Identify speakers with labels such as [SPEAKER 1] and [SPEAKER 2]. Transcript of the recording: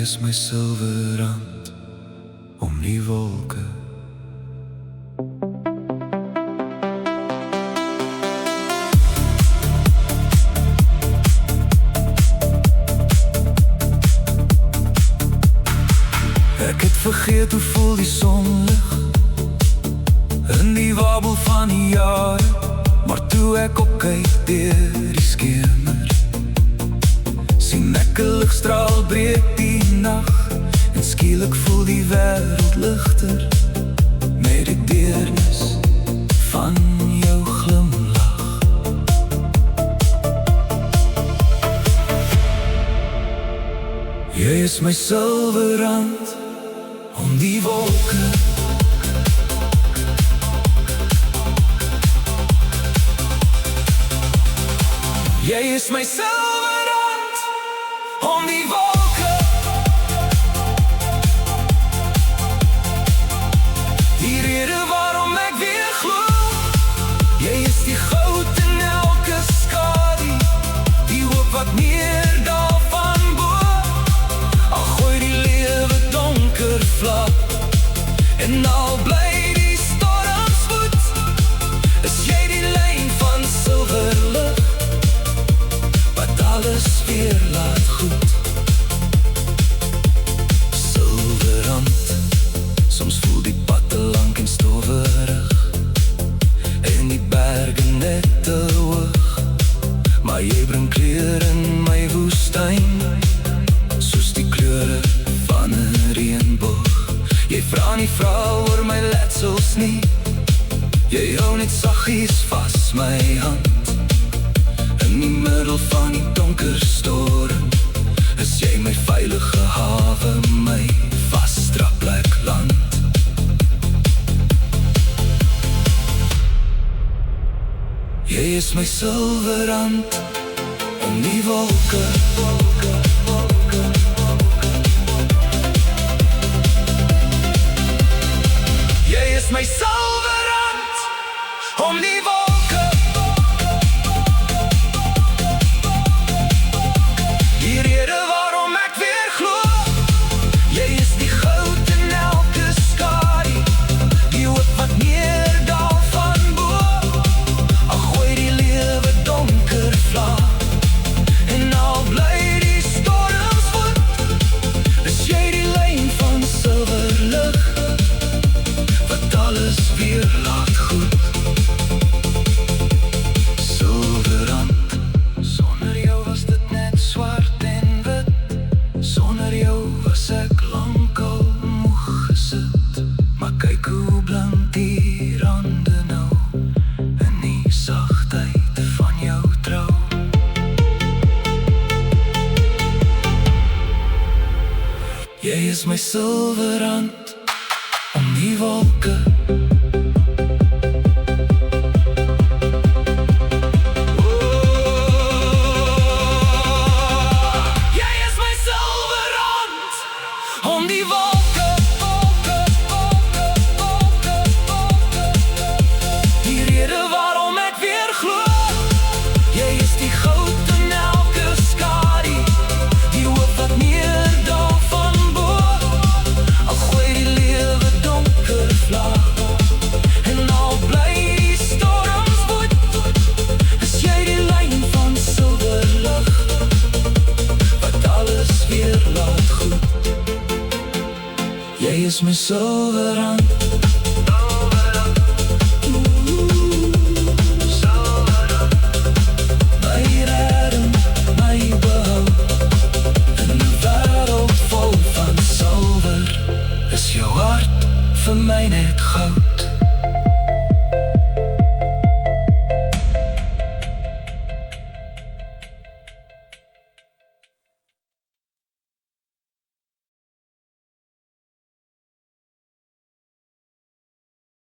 [SPEAKER 1] is my silwerrand om die wolke. Ek het vergeet hoe voel die sonlig in die wabbel van die jare, maar toe ek opkyk deur die skemer, sien ek 'n ligstraal breek die nag, en skielik voel die wêreld ligter met die deernis van jou glimlach. Jy is my silwerrand om die wolke. Jy is my silwerrand om die wolke. Die rede waarom ek weer glo, jy is die goud in elke skadu, die hoop wat neerdal van bo. Al gooi die lewe donker vlak, en al bly die storms woed, is jy die lyn van silverlig wat alles weer laat goed. Silwerrand, soms voel die pad te lank en stowerig, en die berge net te hoog, maar jy bring kleur in my woestyn, soos die kleure van 'n reënboog. Jy vra nie vrou oor my letsels nie, jy hou net saggies vas my hand. In die middel van die donker storm, is jy my veilige hawe, my vasdra plek land. Jy is my silwerrand om die wolke. Jy is my silwerrand om die wolke. Die rede waarom ek weer glo, jy is die goud in elke skadu, die hoop wat neerdal van bo. Al gooi die lewe donker vlak, en al bly die storms woed, is jy die lyn van silwerlig wat alles weer laat goed. Silwerrand, sonder jou was dit net swart en wit, sonder jou was ek lankal moeg gesit, maar kyk hoe blink die rande nou, in die sagtheid van jou trou. Jy is my silwerrand om die wolke. Jy is my silwerrand om die wolke. Die rede waarom ek weer glo, jy is die goud in elke skadu, die hoop wat neerdal van bo. Al gooi die lewe donker vlak, en al bly die storms woed, is jy die lyn van silwerlig wat alles weer laat goed. Jy is my silwerrand